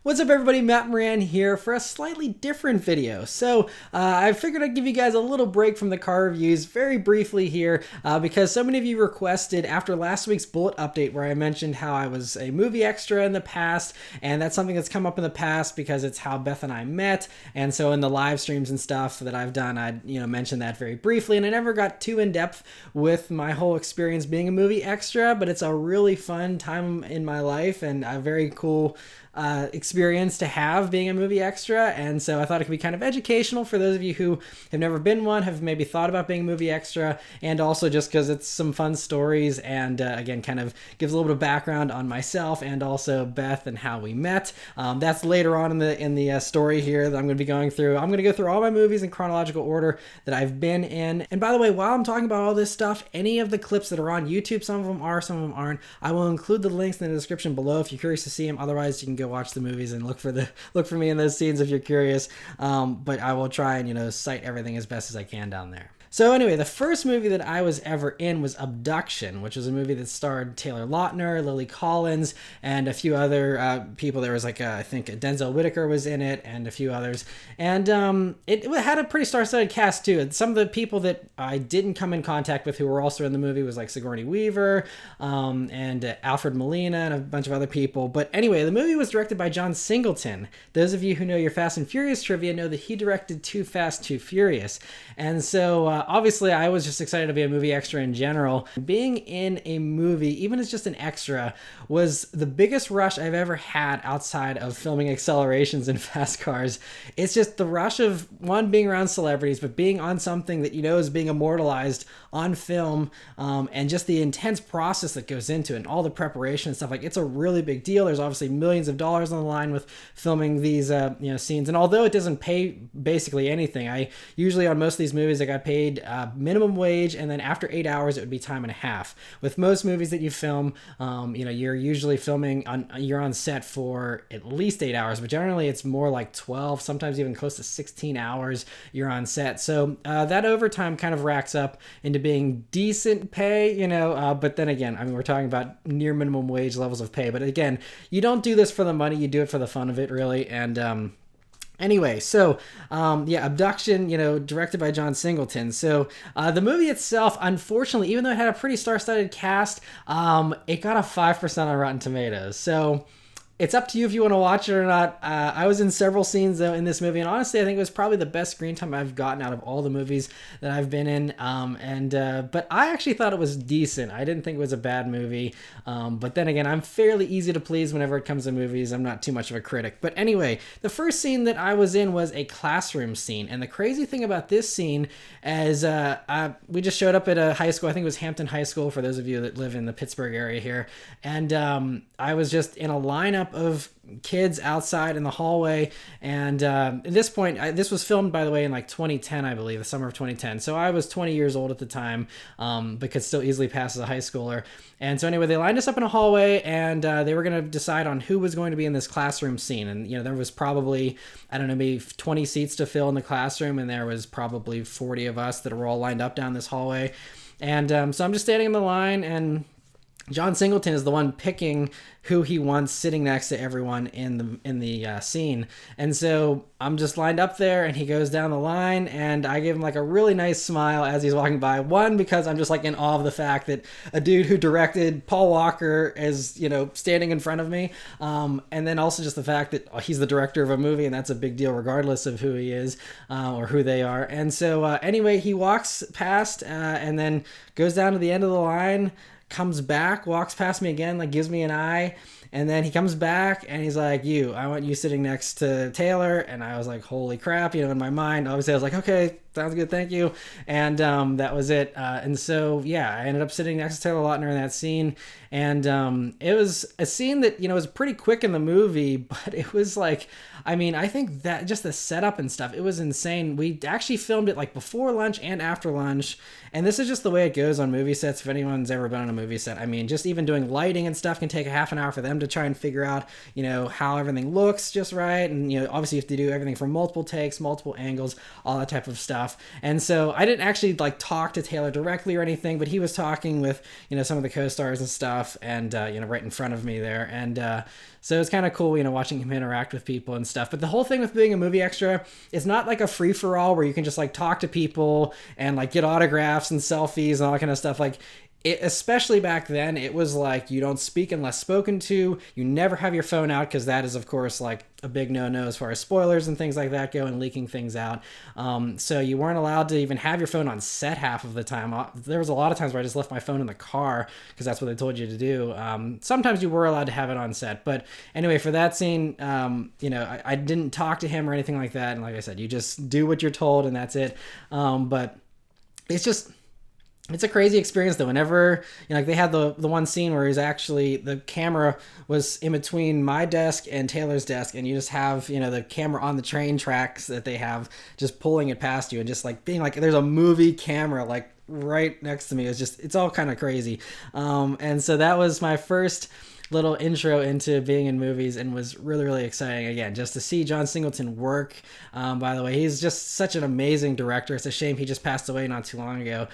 What's up everybody, Matt Maran here for a slightly different video. I figured I'd give you guys a little break from the car reviews very briefly here because so many of you requested after last week's bullet update where I mentioned how I was a movie extra in the past, and that's something that's come up in the past because it's how Beth and I met, and so in the live streams and stuff that I've done, I mentioned that very briefly, and I never got too in depth with my whole experience being a movie extra, but it's a really fun time in my life and a very cool experience to have being a movie extra, and so I thought it could be kind of educational for those of you who have never been one, have maybe thought about being a movie extra, and also just because it's some fun stories and again kind of gives a little bit of background on myself and also Beth and how we met. That's later on in the story here that I'm going to be going through. I'm going to go through all my movies in chronological order that I've been in, and by the way, while I'm talking about all this stuff, any of the clips that are on YouTube, some of them are, some of them aren't, I will include the links in the description below if you're curious to see them. Otherwise, you can go watch the movies and look for me in those scenes if you're curious. But I will try and cite everything as best as I can down there. So anyway, the first movie that I was ever in was Abduction, which was a movie that starred Taylor Lautner, Lily Collins, and a few other people. There was I think Denzel Whitaker was in it, and a few others. And it had a pretty star-studded cast too. And some of the people that I didn't come in contact with who were also in the movie was like Sigourney Weaver, and Alfred Molina, and a bunch of other people. But anyway, the movie was directed by John Singleton. Those of you who know your Fast and Furious trivia know that he directed Too Fast, Too Furious. And so obviously I was just excited to be a movie extra in general. Being in a movie, even as just an extra, was the biggest rush I've ever had outside of filming accelerations in fast cars. It's just the rush of, one, being around celebrities, but being on something that is being immortalized on film, and just the intense process that goes into it and all the preparation and stuff. Like, it's a really big deal. There's obviously millions of dollars on the line with filming these scenes, and although it doesn't pay basically anything, I usually on most of these movies I got paid minimum wage, and then after 8 hours it would be time and a half. With most movies that you film, you're usually you're on set for at least 8 hours, but generally it's more like 12, sometimes even close to 16 hours you're on set. So that overtime kind of racks up into being decent pay, but then again, I mean, we're talking about near minimum wage levels of pay. But again, you don't do this for the money, you do it for the fun of it, really. And anyway, so Abduction, directed by John Singleton. So the movie itself, unfortunately, even though it had a pretty star-studded cast, it got a 5% on Rotten Tomatoes. So it's up to you if you want to watch it or not. I was in several scenes, though, in this movie, and honestly, I think it was probably the best screen time I've gotten out of all the movies that I've been in. But I actually thought it was decent. I didn't think it was a bad movie. But then again, I'm fairly easy to please whenever it comes to movies. I'm not too much of a critic. But anyway, the first scene that I was in was a classroom scene. And the crazy thing about this scene is we just showed up at a high school. I think it was Hampton High School, for those of you that live in the Pittsburgh area here. And I was just in a lineup of kids outside in the hallway, and at this point, this was filmed, by the way, in like 2010, I believe, the summer of 2010. So I was 20 years old at the time, but could still easily pass as a high schooler. And so anyway, they lined us up in a hallway, and they were going to decide on who was going to be in this classroom scene. And there was probably, I don't know, maybe 20 seats to fill in the classroom, and there was probably 40 of us that were all lined up down this hallway. And so I'm just standing in the line, and John Singleton is the one picking who he wants sitting next to everyone in the scene. And so I'm just lined up there, and he goes down the line, and I give him like a really nice smile as he's walking by. One, because I'm just like in awe of the fact that a dude who directed Paul Walker is, standing in front of me. And then also just the fact that he's the director of a movie, and that's a big deal regardless of who he is or who they are. And so anyway, he walks past and then goes down to the end of the line, comes back, walks past me again, like gives me an eye, and then he comes back and he's like, I want you sitting next to Taylor. And I was like, holy crap, in my mind, obviously I was like, okay, sounds good, thank you. And that was it. And so, I ended up sitting next to Taylor Lautner in that scene. And it was a scene that, was pretty quick in the movie, but it was like, I think that just the setup and stuff, it was insane. We actually filmed it like before lunch and after lunch. And this is just the way it goes on movie sets. If anyone's ever been on a movie set, just even doing lighting and stuff can take a half an hour for them to try and figure out, how everything looks just right. And, obviously you have to do everything from multiple takes, multiple angles, all that type of stuff. stuff. And so I didn't actually like talk to Taylor directly or anything, but he was talking with, some of the co-stars and stuff, and right in front of me there. And so it's kind of cool, watching him interact with people and stuff. But the whole thing with being a movie extra is not like a free-for-all where you can just like talk to people and like get autographs and selfies and all that kind of stuff. Like, especially back then, it was like you don't speak unless spoken to. You never have your phone out, because that is, of course, like a big no-no as far as spoilers and things like that go, and leaking things out. So you weren't allowed to even have your phone on set half of the time. There was a lot of times where I just left my phone in the car because that's what they told you to do. Sometimes you were allowed to have it on set. But anyway, for that scene, I didn't talk to him or anything like that. And like I said, you just do what you're told and that's it. But it's a crazy experience though. Whenever, like they had the one scene where the camera was in between my desk and Taylor's desk, and you just have, the camera on the train tracks that they have just pulling it past you, and just like being like, there's a movie camera like right next to me. It's all kind of crazy. And so that was my first little intro into being in movies, and was really, really exciting. Again, just to see John Singleton work. By the way, he's just such an amazing director. It's a shame he just passed away not too long ago.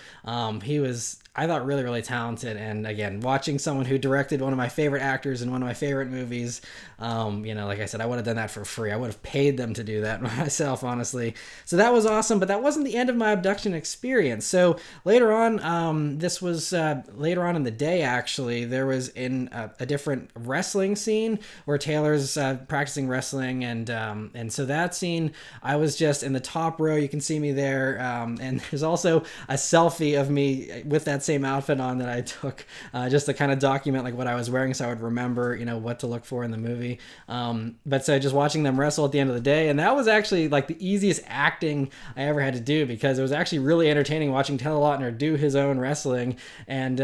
He was, I thought, really, really talented. And again, watching someone who directed one of my favorite actors in one of my favorite movies, like I said, I would have done that for free. I would have paid them to do that myself, honestly. So that was awesome, but that wasn't the end of my Abduction experience. So later on, this was later on in the day, actually, there was in a different wrestling scene where Taylor's practicing wrestling, and so that scene, I was just in the top row. You can see me there, and there's also a selfie of me with that same outfit on that I took just to kind of document like what I was wearing, so I would remember what to look for in the movie. But so just watching them wrestle at the end of the day, and that was actually like the easiest acting I ever had to do, because it was actually really entertaining watching Taylor Lautner do his own wrestling, and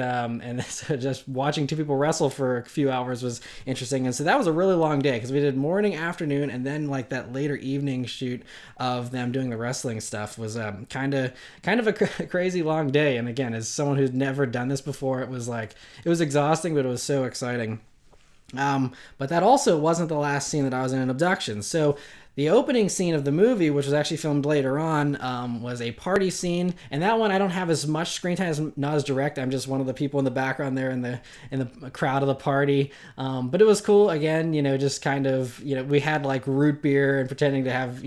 so just watching two people wrestle for a few hours was interesting. And so that was a really long day, because we did morning, afternoon, and then like that later evening shoot of them doing the wrestling stuff was kind of a crazy long day. And again, as someone who's never done this before, it was exhausting, but it was so exciting. But that also wasn't the last scene that I was in Abduction. So the opening scene of the movie, which was actually filmed later on, was a party scene, and that one I don't have as much screen time, not as direct. I'm just one of the people in the background there in the crowd of the party. But it was cool. Again, just kind of, we had like root beer and pretending to have,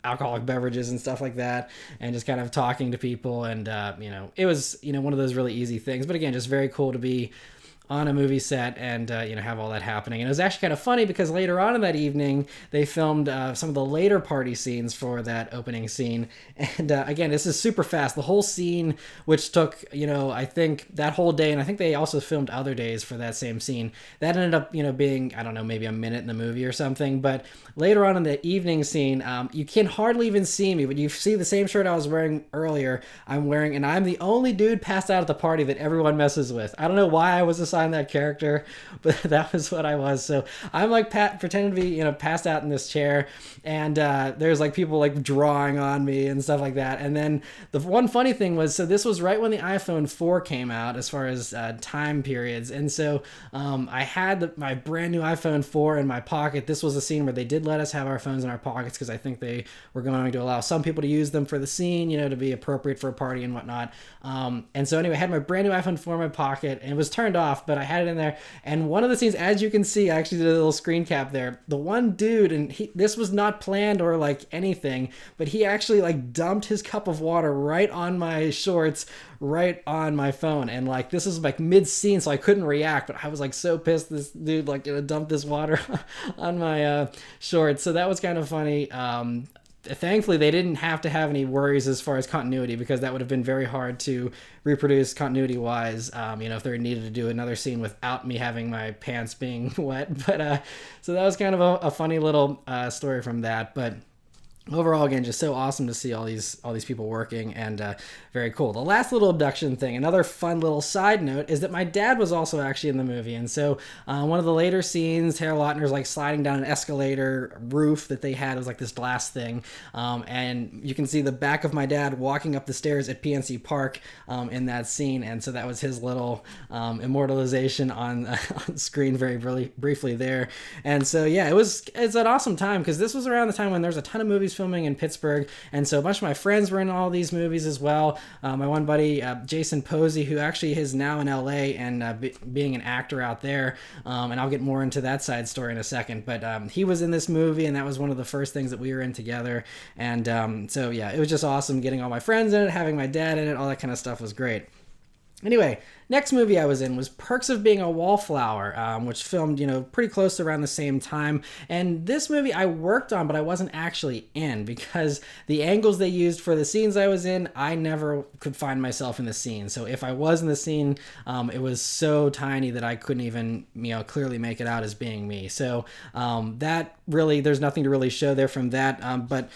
alcoholic beverages and stuff like that, and just kind of talking to people, and it was, one of those really easy things. But again, just very cool to be on a movie set and have all that happening. And it was actually kind of funny, because later on in that evening they filmed some of the later party scenes for that opening scene. And again, this is super fast. The whole scene, which took I think that whole day, and I think they also filmed other days for that same scene, that ended up being, I don't know, maybe a minute in the movie or something. But later on in the evening scene, you can hardly even see me, but you see the same shirt I was wearing earlier I'm wearing, and I'm the only dude passed out at the party that everyone messes with. I don't know why I was assigned that character, but that was what I was. So I'm like pretending to be passed out in this chair, and there's like people like drawing on me and stuff like that. And then the one funny thing was, so this was right when the iPhone 4 came out as far as time periods, and so I had my brand new iPhone 4 in my pocket. This was a scene where they did let us have our phones in our pockets, because I think they were going to allow some people to use them for the scene, to be appropriate for a party and whatnot. And so anyway, I had my brand new iPhone 4 in my pocket, and it was turned off, but I had it in there. And one of the scenes, as you can see, I actually did a little screen cap there. The one dude, and this was not planned or like anything, but he actually like dumped his cup of water right on my shorts, right on my phone. And like, this is like mid scene, so I couldn't react, but I was like so pissed this dude like dumped this water on my shorts. So that was kind of funny. Thankfully, they didn't have to have any worries as far as continuity, because that would have been very hard to reproduce continuity-wise, if they needed to do another scene without me having my pants being wet. But so that was kind of a funny little story from that. But overall, again, just so awesome to see all these people working, and very cool. The last little Abduction thing, another fun little side note, is that my dad was also actually in the movie. And so one of the later scenes, Taylor Lautner's like sliding down an escalator roof that they had. It was like this glass thing, and you can see the back of my dad walking up the stairs at PNC Park in that scene. And so that was his little immortalization on screen very briefly there. And so yeah, it's an awesome time, because this was around the time when there's a ton of movies was filming in Pittsburgh, and so a bunch of my friends were in all these movies as well. My one buddy, Jason Posey, who actually is now in LA and being an actor out there, and I'll get more into that side story in a second, but he was in this movie, and that was one of the first things that we were in together. And so yeah, it was just awesome getting all my friends in it, having my dad in it, all that kind of stuff was great. Anyway, next movie I was in was Perks of Being a Wallflower, which filmed, pretty close around the same time. And this movie I worked on, but I wasn't actually in, because the angles they used for the scenes I was in, I never could find myself in the scene. So if I was in the scene, it was so tiny that I couldn't even, clearly make it out as being me. So that really, there's nothing to really show there from that. But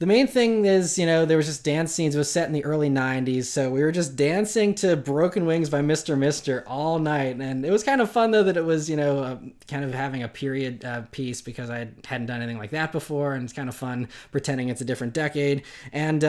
the main thing is, there was just dance scenes. It was set in the early 90s, so we were just dancing to Broken Wings by Mr. Mister all night. And it was kind of fun, though, that it was, kind of having a period piece, because I hadn't done anything like that before, and it's kind of fun pretending it's a different decade. And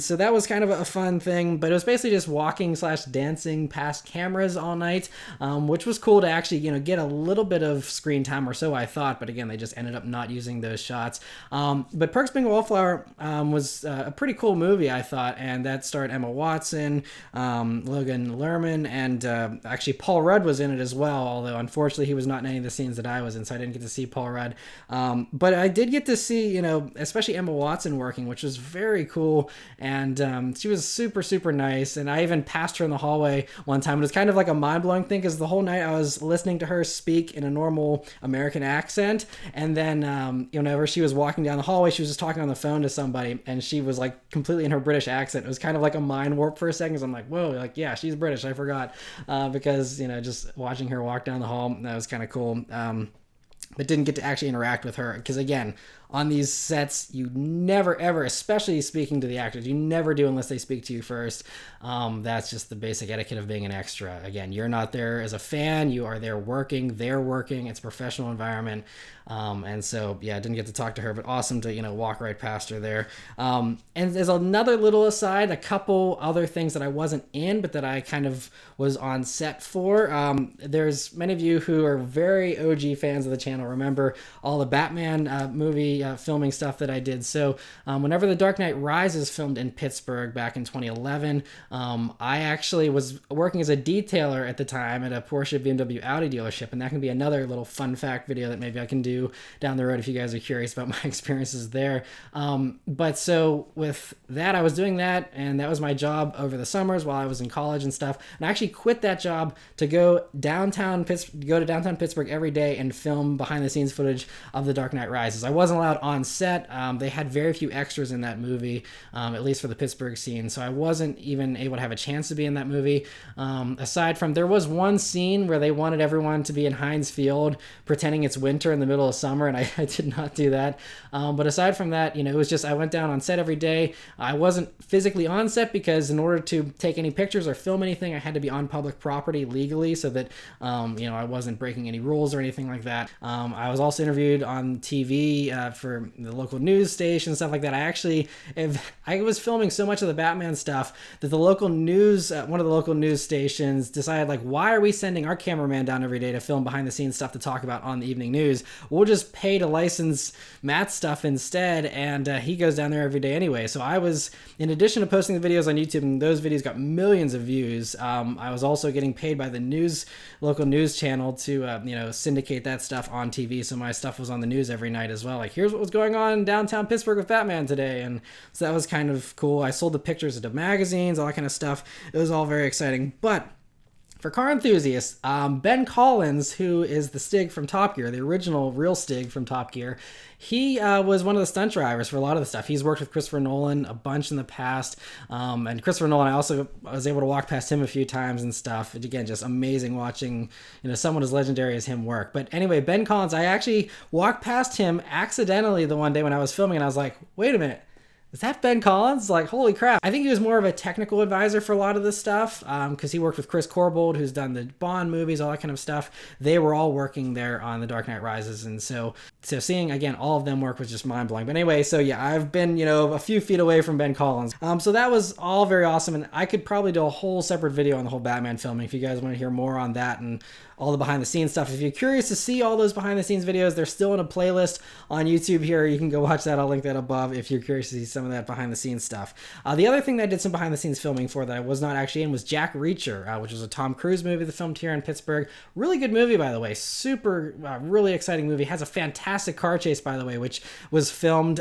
so that was kind of a fun thing, but it was basically just walking/dancing past cameras all night, which was cool to actually, get a little bit of screen time, or so I thought, but again, they just ended up not using those shots. But Perks Being a Wallflower was a pretty cool movie, I thought, and that starred Emma Watson, Logan Lerman, and actually Paul Rudd was in it as well, although unfortunately he was not in any of the scenes that I was in, so I didn't get to see Paul Rudd. But I did get to see, especially Emma Watson working, which was very cool, and she was super, super nice, and I even passed her in the hallway one time. It was kind of like a mind-blowing thing, because the whole night I was listening to her speak in a normal American accent, and then whenever she was walking down the hallway, she was just talking on the phone to somebody, and she was like completely in her British accent. It was kind of like a mind warp for a second, so I'm like, whoa, like, yeah, she's British, I forgot, because just watching her walk down the hall, that was kind of cool. But didn't get to actually interact with her, because again, on these sets, you never ever, especially speaking to the actors, you never do unless they speak to you first. That's just the basic etiquette of being an extra. Again, you're not there as a fan, you are there working, they're working, it's a professional environment. And so, yeah, I didn't get to talk to her, but awesome to, walk right past her there. And there's another little aside, a couple other things that I wasn't in, but that I kind of was on set for. There's many of you who are very OG fans of the channel remember all the Batman movie filming stuff that I did. So whenever The Dark Knight Rises filmed in Pittsburgh back in 2011, I actually was working as a detailer at the time at a Porsche, BMW, Audi dealership, and that can be another little fun fact video that maybe I can do down the road if you guys are curious about my experiences there. But so with that, I was doing that, and that was my job over the summers while I was in college and stuff. And I actually quit that job to go to downtown Pittsburgh every day and film behind the scenes footage of The Dark Knight Rises. I wasn't allowed on set. They had very few extras in that movie, at least for the Pittsburgh scene, so I wasn't even able to have a chance to be in that movie. Aside from, there was one scene where they wanted everyone to be in Heinz Field pretending it's winter in the middle of summer, and I did not do that. But aside from that, it was just, I went down on set every day. I wasn't physically on set because in order to take any pictures or film anything, I had to be on public property legally, so that I wasn't breaking any rules or anything like that. I was also interviewed on TV for the local news station, stuff like that. I was filming so much of the Batman stuff that the local news, one of the local news stations decided, like, why are we sending our cameraman down every day to film behind the scenes stuff to talk about on the evening news? We'll just pay to license Matt's stuff instead, and he goes down there every day anyway. So I was, in addition to posting the videos on YouTube, and those videos got millions of views, I was also getting paid by the local news channel to syndicate that stuff on TV, so my stuff was on the news every night as well. Like, here's what was going on in downtown Pittsburgh with Batman today, and so that was kind of cool. I sold the pictures to magazines, all that kind of stuff. It was all very exciting. But for car enthusiasts, Ben Collins, who is the Stig from Top Gear, the original real Stig from Top Gear, he was one of the stunt drivers for a lot of the stuff. He's worked with Christopher Nolan a bunch in the past, and Christopher Nolan, I also was able to walk past him a few times and stuff. And again, just amazing watching someone as legendary as him work. But anyway, Ben Collins, I actually walked past him accidentally the one day when I was filming, and I was like, wait a minute, is that Ben Collins? Like, holy crap. I think he was more of a technical advisor for a lot of this stuff, because he worked with Chris Corbold, who's done the Bond movies, all that kind of stuff. They were all working there on The Dark Knight Rises, and so seeing, again, all of them work was just mind-blowing. But anyway, so yeah, I've been, a few feet away from Ben Collins. So that was all very awesome, and I could probably do a whole separate video on the whole Batman filming if you guys want to hear more on that and all the behind the scenes stuff. If you're curious to see all those behind the scenes videos, they're still in a playlist on YouTube here. You can go watch that. I'll link that above if you're curious to see some of that behind the scenes stuff. The other thing that I did some behind the scenes filming for that I was not actually in was Jack Reacher, which was a Tom Cruise movie that filmed here in Pittsburgh. Really good movie, by the way. Super, really exciting movie. Has a fantastic car chase, by the way, which was filmed,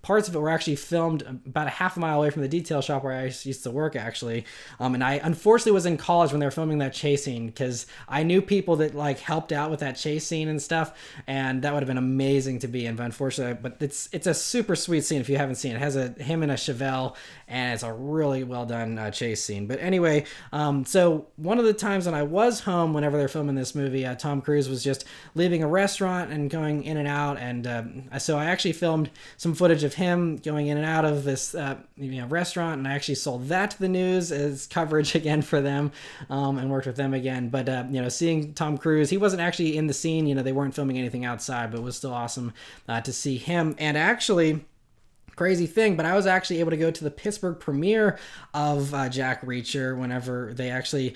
parts of it were actually filmed about a half a mile away from the detail shop where I used to work, actually. And I unfortunately was in college when they were filming that chase scene, because I knew people that like helped out with that chase scene and stuff, and that would have been amazing to be in. But unfortunately, it's a super sweet scene if you haven't seen it. It has him and a Chevelle, and it's a really well done chase scene. But anyway, so one of the times when I was home whenever they're filming this movie, Tom Cruise was just leaving a restaurant and going in and out, and so I actually filmed some footage of him going in and out of this restaurant, and I actually sold that to the news as coverage again for them, and worked with them again. But seeing Tom Cruise, he wasn't actually in the scene, they weren't filming anything outside, but it was still awesome to see him. And actually, crazy thing, but I was actually able to go to the Pittsburgh premiere of Jack Reacher whenever they actually...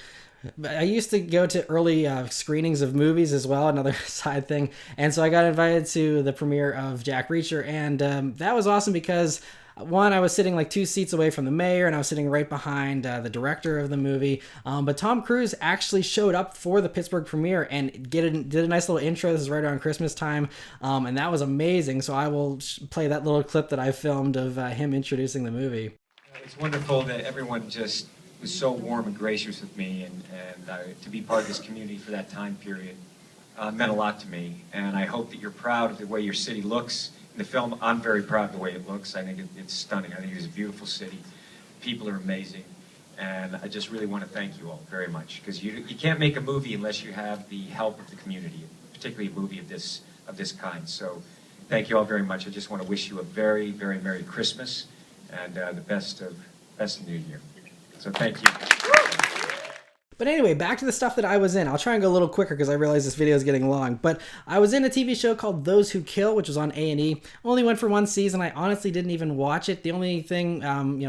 I used to go to early screenings of movies as well, another side thing, and so I got invited to the premiere of Jack Reacher, and that was awesome because... One, I was sitting like 2 seats away from the mayor, and I was sitting right behind the director of the movie. But Tom Cruise actually showed up for the Pittsburgh premiere and did a nice little intro. This is right around Christmas time, and that was amazing. So I will play that little clip that I filmed of him introducing the movie. It's wonderful that everyone just was so warm and gracious with me, and to be part of this community for that time period meant a lot to me. And I hope that you're proud of the way your city looks. In the film, I'm very proud of the way it looks. I think it's stunning. I think it's a beautiful city. People are amazing. And I just really want to thank you all very much, because you can't make a movie unless you have the help of the community, particularly a movie of this kind. So thank you all very much. I just want to wish you a very, very Merry Christmas and the best of New Year. So thank you. But anyway, back to the stuff that I was in. I'll try and go a little quicker because I realize this video is getting long. But I was in a TV show called Those Who Kill, which was on A&E. Only went for one season. I honestly didn't even watch it. The only thing,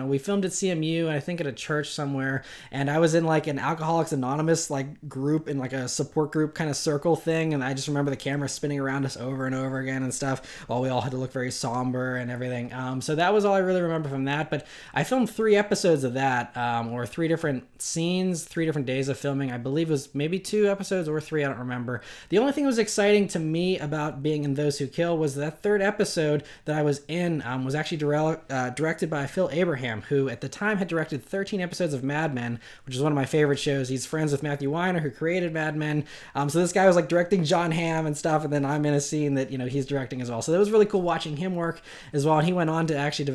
we filmed at CMU, and I think at a church somewhere. And I was in like an Alcoholics Anonymous like group, in like a support group kind of circle thing. And I just remember the camera spinning around us over and over again and stuff, while we all had to look very somber and everything. So that was all I really remember from that. But I filmed 3 episodes of that, or 3 different scenes, 3 different days of filming. I believe it was maybe 2 episodes or 3, I don't remember. The only thing that was exciting to me about being in Those Who Kill was that 3rd episode that I was in was actually directed by Phil Abraham, who at the time had directed 13 episodes of Mad Men, which is one of my favorite shows. He's friends with Matthew Weiner, who created Mad Men. So this guy was like directing John Hamm and stuff, and then I'm in a scene that he's directing as well. So that was really cool watching him work as well. And he went on to actually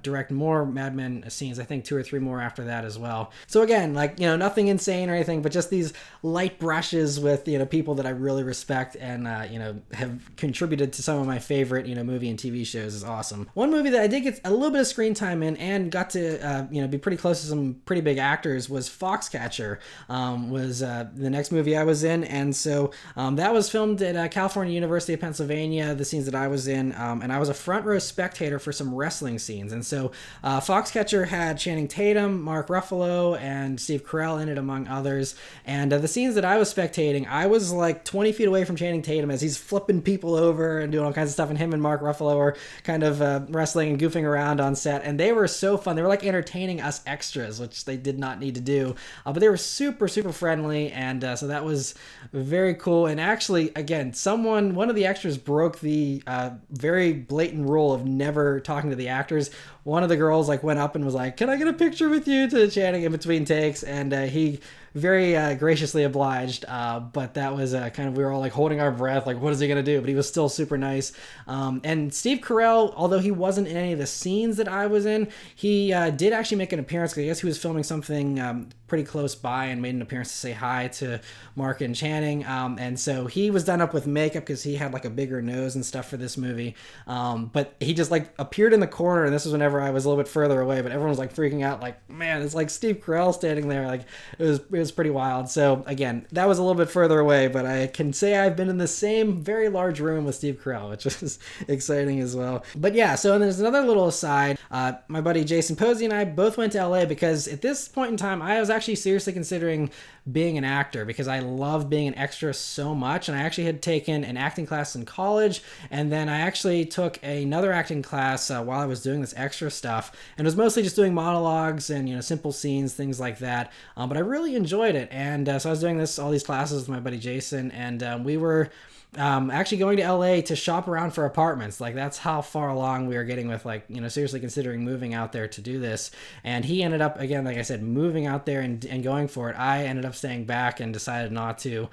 direct more Mad Men scenes, I think 2 or 3 more after that as well. So again, like nothing insane or anything, but just these light brushes with people that I really respect and have contributed to some of my favorite movie and TV shows is awesome. One movie that I did get a little bit of screen time in and got to be pretty close to some pretty big actors was Foxcatcher. Was the next movie I was in, and so that was filmed at California University of Pennsylvania, the scenes that I was in, and I was a front row spectator for some wrestling scenes. And so Foxcatcher had Channing Tatum, Mark Ruffalo, and Steve Carell in it, among others. And the scenes that I was spectating, I was like 20 feet away from Channing Tatum as he's flipping people over and doing all kinds of stuff, and him and Mark Ruffalo were kind of wrestling and goofing around on set, and they were so fun. They were like entertaining us extras, which they did not need to do, but they were super, super friendly, and so that was very cool. And actually, again, one of the extras broke the very blatant rule of never talking to the actors. One of the girls like went up and was like, "Can I get a picture with you?" to Channing in between takes, and he very graciously obliged. But that was kind of, we were all like holding our breath, like, what is he going to do? But he was still super nice. And Steve Carell, although he wasn't in any of the scenes that I was in, he did actually make an appearance, because I guess he was filming something pretty close by and made an appearance to say hi to Mark and Channing. And so he was done up with makeup because he had like a bigger nose and stuff for this movie. But he just like appeared in the corner, and this was whenever I was a little bit further away, but everyone was like freaking out, like, man, it's like Steve Carell standing there. Like, it was pretty wild. So again, that was a little bit further away, but I can say I've been in the same very large room with Steve Carell, which was exciting as well. But yeah, so there's another little aside. My buddy Jason Posey and I both went to LA because at this point in time, I was actually seriously considering being an actor, because I love being an extra so much. And I actually had taken an acting class in college, and then I actually took another acting class while I was doing this extra stuff, and it was mostly just doing monologues and, you know, simple scenes, things like that. But I really enjoyed it, and so I was doing all these classes with my buddy Jason, and we were actually going to LA to shop around for apartments. Like, that's how far along we were getting with, like, you know, seriously considering moving out there to do this. And he ended up, again, like I said, moving out there and going for it. I ended up staying back and decided not to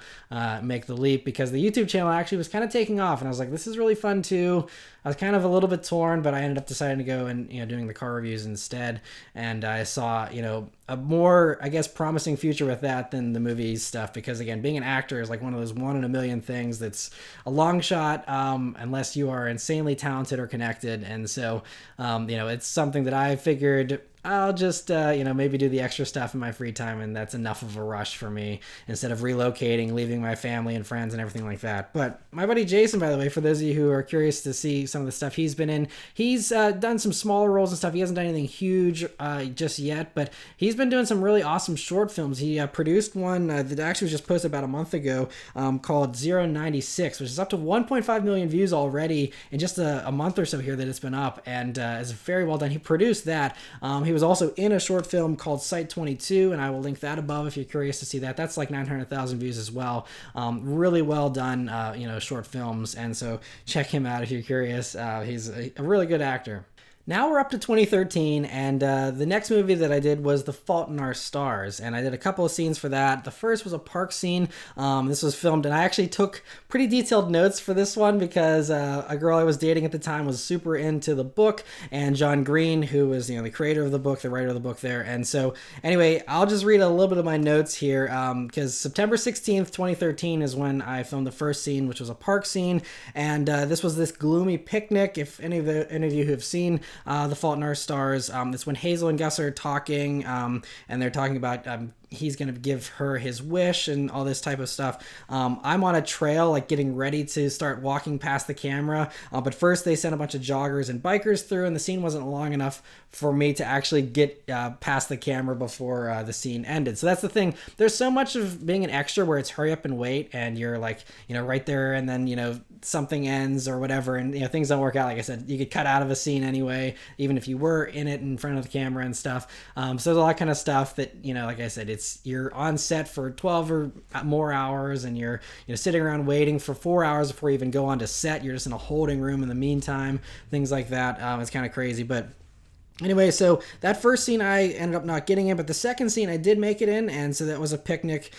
make the leap, because the YouTube channel actually was kind of taking off, and I was like, this is really fun too. I was kind of a little bit torn, but I ended up deciding to go and, you know, doing the car reviews instead. And I saw, you know, a more, I guess, promising future with that than the movies stuff, because again, being an actor is like one of those one in a million things that's a long shot, unless you are insanely talented or connected. And so, you know, it's something that I figured I'll just, you know, maybe do the extra stuff in my free time, and that's enough of a rush for me, instead of relocating, leaving my family and friends and everything like that. But my buddy Jason, by the way, for those of you who are curious to see some of the stuff he's been in, he's done some smaller roles and stuff. He hasn't done anything huge just yet, but he's been doing some really awesome short films. He produced one that actually was just posted about a month ago called 096, which is up to 1.5 million views already in just a month or so here that it's been up, and is very well done. He produced that. He was also in a short film called Site 22, and I will link that above if you're curious to see that. That's like 900,000 views as well. Really well done, you know, short films, and so check him out if you're curious. He's a really good actor. Now we're up to 2013, and the next movie that I did was The Fault in Our Stars, and I did a couple of scenes for that. The first was a park scene. This was filmed, and I actually took pretty detailed notes for this one, because a girl I was dating at the time was super into the book, and John Green, who was, you know, the creator of the book, the writer of the book there. And so anyway, I'll just read a little bit of my notes here, because September 16th, 2013 is when I filmed the first scene, which was a park scene, and this was this gloomy picnic. If any of you who have seen The Fault in Our Stars, it's when Hazel and Gus are talking, and they're talking about he's going to give her his wish and all this type of stuff. I'm on a trail, like getting ready to start walking past the camera, but first they sent a bunch of joggers and bikers through, and the scene wasn't long enough for me to actually get past the camera before the scene ended. So that's the thing. There's so much of being an extra where it's hurry up and wait, and you're like, you know, right there, and then, you know, something ends or whatever, and, you know, things don't work out. Like I said, you could cut out of a scene anyway, even if you were in it in front of the camera and stuff. So there's a lot of kind of stuff that, you know, like I said, you're on set for 12 or more hours, and you're, you know, sitting around waiting for 4 hours before you even go on to set. You're just in a holding room in the meantime, things like that. It's kind of crazy, but anyway, so that first scene I ended up not getting in, but the second scene I did make it in, and so that was a picnic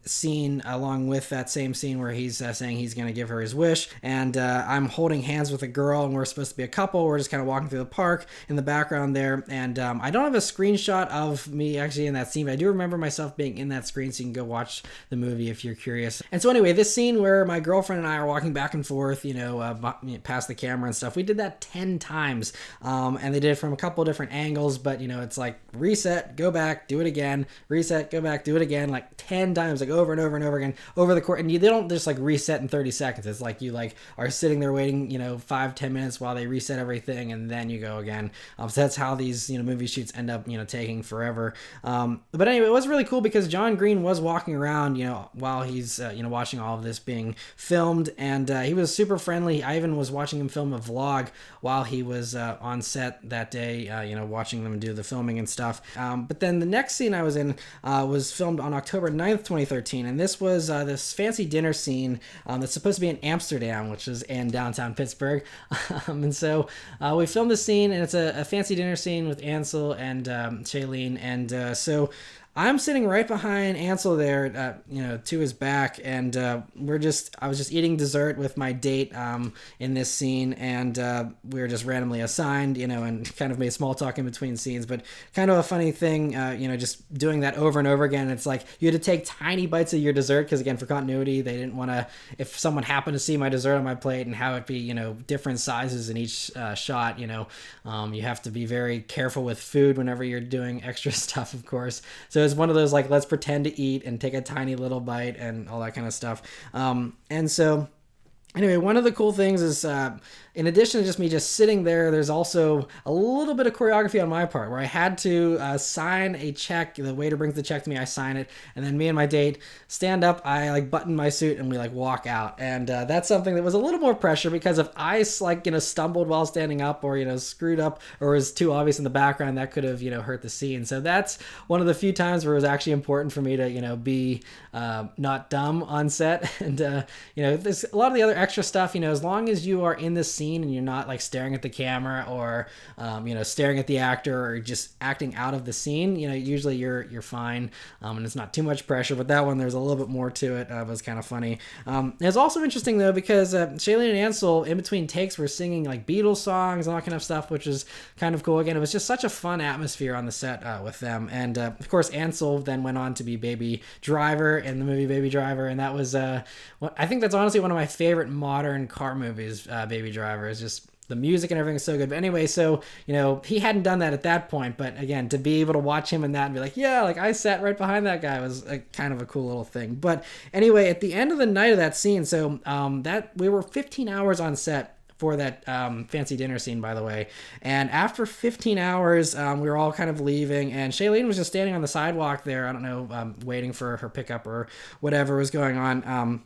scene along with that same scene where he's saying he's going to give her his wish, and I'm holding hands with a girl, and we're supposed to be a couple. We're just kind of walking through the park in the background there, and I don't have a screenshot of me actually in that scene, but I do remember myself being in that screen, so you can go watch the movie if you're curious. And so anyway, this scene where my girlfriend and I are walking back and forth, you know, past the camera and stuff, we did that 10 times, and they did it from a couple different angles, but, you know, it's like reset, go back, do it again, reset, go back, do it again, like 10 times, like over and over and over again over the course. And they don't just like reset in 30 seconds. It's like you like are sitting there waiting, you know, 5-10 minutes while they reset everything, and then you go again. So that's how these, you know, movie shoots end up, you know, taking forever. But anyway, it was really cool because John Green was walking around, you know, while he's you know, watching all of this being filmed, and he was super friendly. I even was watching him film a vlog while he was on set that day, you know, watching them do the filming and stuff. But then the next scene I was in was filmed on October 9th, 2013, and this was this fancy dinner scene that's supposed to be in Amsterdam, which is in downtown Pittsburgh. And so we filmed the scene, and it's a fancy dinner scene with Ansel and Shailene, and so I'm sitting right behind Ansel there, to his back, and I was just eating dessert with my date in this scene, and we were just randomly assigned, and kind of made small talk in between scenes, but kind of a funny thing, just doing that over and over again. It's like you had to take tiny bites of your dessert because, again, for continuity, they didn't want to, if someone happened to see my dessert on my plate and have it be, different sizes in each shot, you have to be very careful with food whenever you're doing extra stuff, of course. So it's one of those, like, let's pretend to eat and take a tiny little bite and all that kind of stuff. And so anyway, one of the cool things is, in addition to just me just sitting there, there's also a little bit of choreography on my part where I had to sign a check. The waiter brings the check to me, I sign it, and then me and my date stand up. I like button my suit and we like walk out. And that's something that was a little more pressure because if I stumbled while standing up or screwed up or was too obvious in the background, that could have hurt the scene. So that's one of the few times where it was actually important for me to be not dumb on set. And there's a lot of the other extra stuff. As long as you are in this scene and you're not like staring at the camera or staring at the actor or just acting out of the scene, usually you're fine, and it's not too much pressure. But that one, there's a little bit more to it. It was kind of funny. It's also interesting though because Shailene and Ansel in between takes were singing like Beatles songs and all that kind of stuff, which is kind of cool. Again, it was just such a fun atmosphere on the set with them. And of course Ansel then went on to be Baby Driver in the movie Baby Driver, and that was I think that's honestly one of my favorite modern car movies. Baby Driver is just, the music and everything is so good. But anyway, so he hadn't done that at that point, but again, to be able to watch him in that and be like, yeah, like I sat right behind that guy was kind of a cool little thing. But anyway, at the end of the night of that scene, so that we were 15 hours on set for that fancy dinner scene, by the way. And after 15 hours, we were all kind of leaving, and Shailene was just standing on the sidewalk there, I don't know, waiting for her pickup or whatever was going on.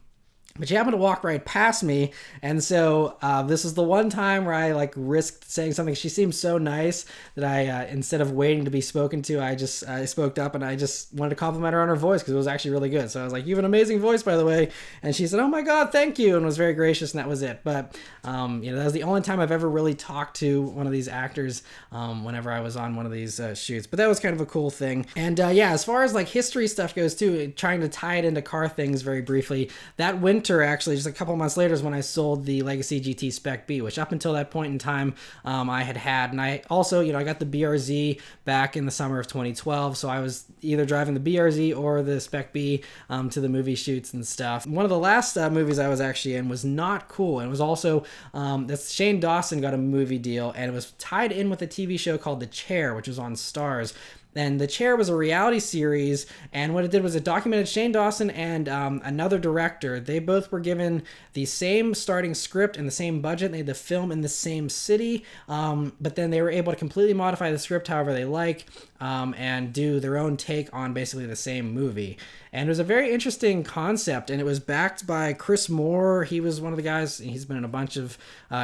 But she happened to walk right past me, and so this is the one time where I like risked saying something. She seemed so nice that I, instead of waiting to be spoken to, I spoke up, and I just wanted to compliment her on her voice because it was actually really good. So I was like, "You have an amazing voice, by the way," and she said, "Oh my God, thank you," and was very gracious, and that was it. But that was the only time I've ever really talked to one of these actors whenever I was on one of these shoots. But that was kind of a cool thing. And as far as like history stuff goes too, trying to tie it into car things very briefly, that winter actually just a couple months later is when I sold the Legacy GT Spec B, which up until that point in time I had, and I also I got the BRZ back in the summer of 2012, so I was either driving the BRZ or the Spec B to the movie shoots and stuff. One of the last movies I was actually in was Not Cool, and it was also Shane Dawson got a movie deal, and it was tied in with a TV show called The Chair, which was on Starz. And The Chair was a reality series, and what it did was it documented Shane Dawson and another director. They both were given the same starting script and the same budget. They had to film in the same city, but then they were able to completely modify the script however they like, and do their own take on basically the same movie. And it was a very interesting concept, and it was backed by Chris Moore. He was one of the guys. He's been in a bunch of,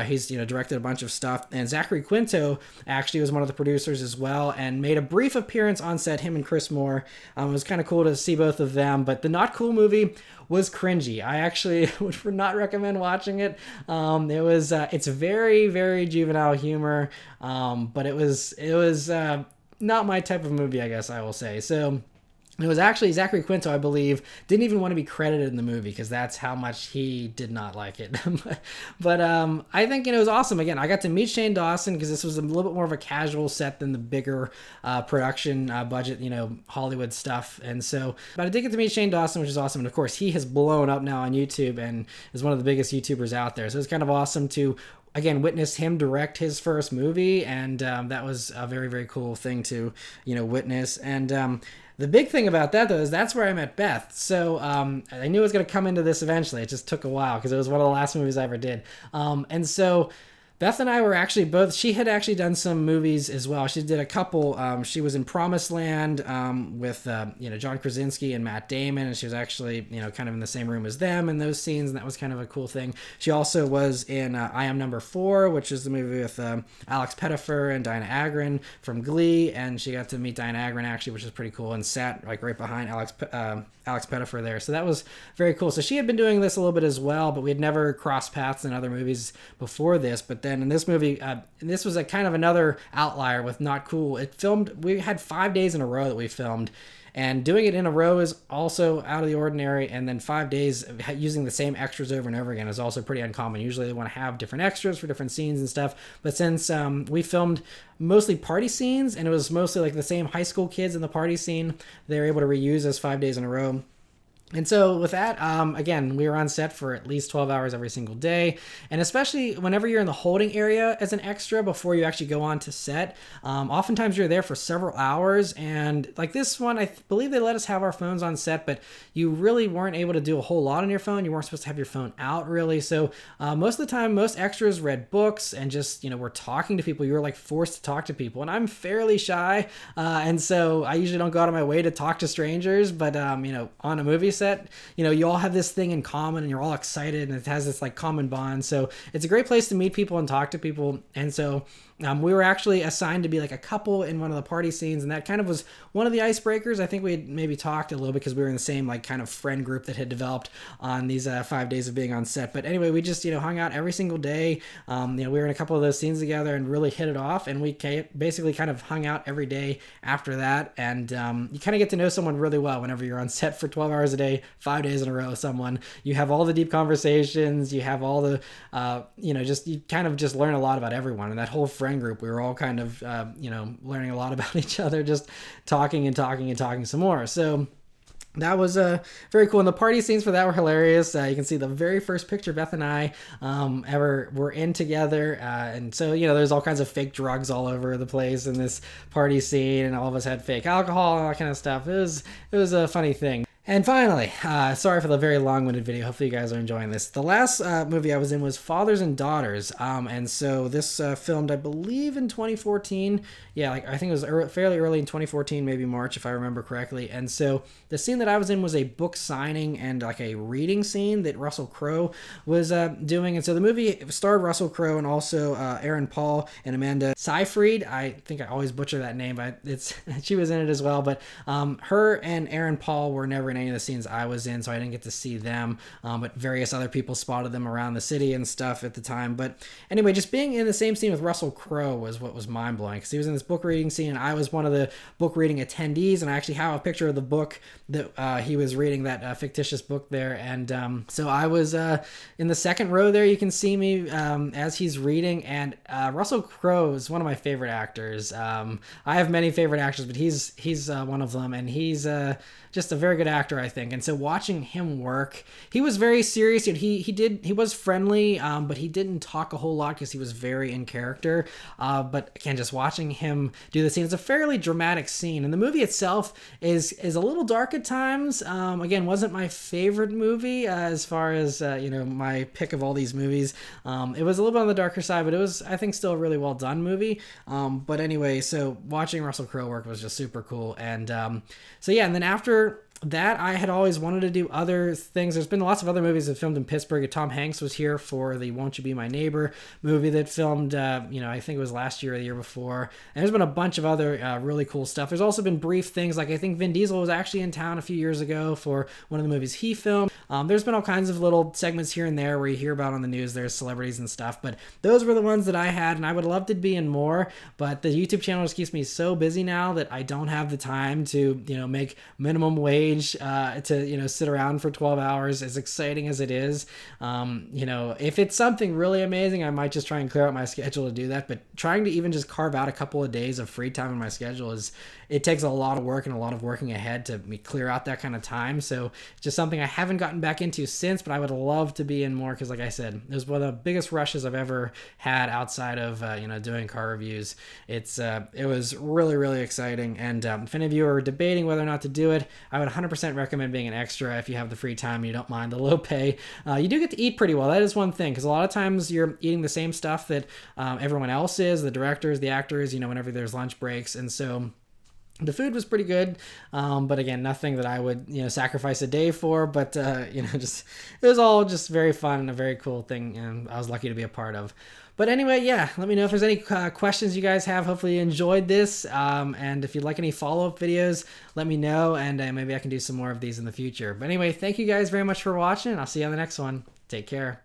he's directed a bunch of stuff. And Zachary Quinto actually was one of the producers as well, and made a brief appearance on set. Him and Chris Moore. It was kind of cool to see both of them. But the Not Cool movie was cringy. I actually would not recommend watching it. It's very, very juvenile humor, but it was not my type of movie, I guess I will say. So it was actually Zachary Quinto, I believe, didn't even want to be credited in the movie because that's how much he did not like it. But I think it was awesome. Again, I got to meet Shane Dawson because this was a little bit more of a casual set than the bigger production budget, Hollywood stuff. And so, but I did get to meet Shane Dawson, which is awesome. And of course, he has blown up now on YouTube and is one of the biggest YouTubers out there. So it's kind of awesome to again witness him direct his first movie, and that was a very, very cool thing to witness. And the big thing about that, though, is that's where I met Beth. So I knew it was going to come into this eventually. It just took a while because it was one of the last movies I ever did. And so Beth and I were actually both, she had actually done some movies as well. She did a couple. She was in Promised Land with, John Krasinski and Matt Damon, and she was actually, kind of in the same room as them in those scenes, and that was kind of a cool thing. She also was in I Am Number 4, which is the movie with Alex Pettyfer and Diana Agron from Glee, and she got to meet Diana Agron, actually, which is pretty cool, and sat like right behind Alex Pettyfer there. So that was very cool. So she had been doing this a little bit as well, but we had never crossed paths in other movies before this. But then in this movie, and this was a kind of another outlier with Not Cool. We had 5 days in a row that we filmed, And doing it in a row is also out of the ordinary. And then 5 days using the same extras over and over again is also pretty uncommon. Usually they want to have different extras for different scenes and stuff. But since we filmed mostly party scenes, and it was mostly like the same high school kids in the party scene, they were able to reuse those 5 days in a row. And so with that, again, we were on set for at least 12 hours every single day. And especially whenever you're in the holding area as an extra before you actually go on to set, oftentimes you're there for several hours. And like this one, I believe they let us have our phones on set, but you really weren't able to do a whole lot on your phone. You weren't supposed to have your phone out really. So most of the time, most extras read books and just, were talking to people. You were like forced to talk to people. And I'm fairly shy. And so I usually don't go out of my way to talk to strangers, but, on a movie set, you all have this thing in common and you're all excited and it has this like common bond. So it's a great place to meet people and talk to people. And so we were actually assigned to be like a couple in one of the party scenes, and that kind of was one of the icebreakers. I think we had maybe talked a little because we were in the same like kind of friend group that had developed on these 5 days of being on set. But anyway, we just hung out every single day. We were in a couple of those scenes together and really hit it off, and we basically kind of hung out every day after that. And you kind of get to know someone really well whenever you're on set for 12 hours a day, 5 days in a row with someone. You have all the deep conversations, you have all the you kind of just learn a lot about everyone. And that whole friend group, we were all kind of learning a lot about each other, just talking and talking and talking some more. So that was very cool. And the party scenes for that were hilarious. You can see the very first picture Beth and I ever were in together. And so, there's all kinds of fake drugs all over the place in this party scene, and all of us had fake alcohol and all that kind of stuff. It was a funny thing. And finally, sorry for the very long-winded video. Hopefully you guys are enjoying this. The last movie I was in was Fathers and Daughters. And so this filmed, I believe, in 2014. Yeah, I think it was fairly early in 2014, maybe March, if I remember correctly. And so the scene that I was in was a book signing and like a reading scene that Russell Crowe was doing. And so the movie starred Russell Crowe and also Aaron Paul and Amanda Seyfried. I think I always butcher that name, but she was in it as well. But her and Aaron Paul were never in any of the scenes I was in, so I didn't get to see them, but various other people spotted them around the city and stuff at the time. But anyway, just being in the same scene with Russell Crowe was what was mind-blowing, because he was in this book reading scene and I was one of the book reading attendees, and I actually have a picture of the book that he was reading, that fictitious book there. And so I was in the second row there. You can see me as he's reading, and Russell Crowe is one of my favorite actors. I have many favorite actors, but he's one of them, and he's just a very good actor, I think. And so watching him work, he was very serious. He was friendly, but he didn't talk a whole lot because he was very in character. But again, just watching him do the scene, it's a fairly dramatic scene, and the movie itself is a little dark at times. Again, wasn't my favorite movie as far as my pick of all these movies. It was a little bit on the darker side, but it was, I think, still a really well done movie. But anyway, so watching Russell Crowe work was just super cool. And so yeah, and then after that, I had always wanted to do other things. There's been lots of other movies that filmed in Pittsburgh. Tom Hanks was here for the Won't You Be My Neighbor movie that filmed, I think it was last year or the year before. And there's been a bunch of other really cool stuff. There's also been brief things, like I think Vin Diesel was actually in town a few years ago for one of the movies he filmed. There's been all kinds of little segments here and there where you hear about on the news. There's celebrities and stuff, but those were the ones that I had, and I would love to be in more, but the YouTube channel just keeps me so busy now that I don't have the time to, make minimum wage to sit around for 12 hours, as exciting as it is. If it's something really amazing, I might just try and clear out my schedule to do that, but trying to even just carve out a couple of days of free time in my schedule it takes a lot of work and a lot of working ahead to clear out that kind of time. So it's just something I haven't gotten back into since, but I would love to be in more, because like I said, it was one of the biggest rushes I've ever had outside of doing car reviews. It was really, really exciting. And if any of you are debating whether or not to do it, I would 100% recommend being an extra if you have the free time and you don't mind the low pay. You do get to eat pretty well. That is one thing, because a lot of times you're eating the same stuff that everyone else is, the directors, the actors, whenever there's lunch breaks. And so the food was pretty good, but again, nothing that I would, sacrifice a day for, but, it was all just very fun and a very cool thing, and I was lucky to be a part of. But anyway, yeah, let me know if there's any questions you guys have. Hopefully you enjoyed this, and if you'd like any follow-up videos, let me know, and maybe I can do some more of these in the future. But anyway, thank you guys very much for watching. I'll see you on the next one. Take care.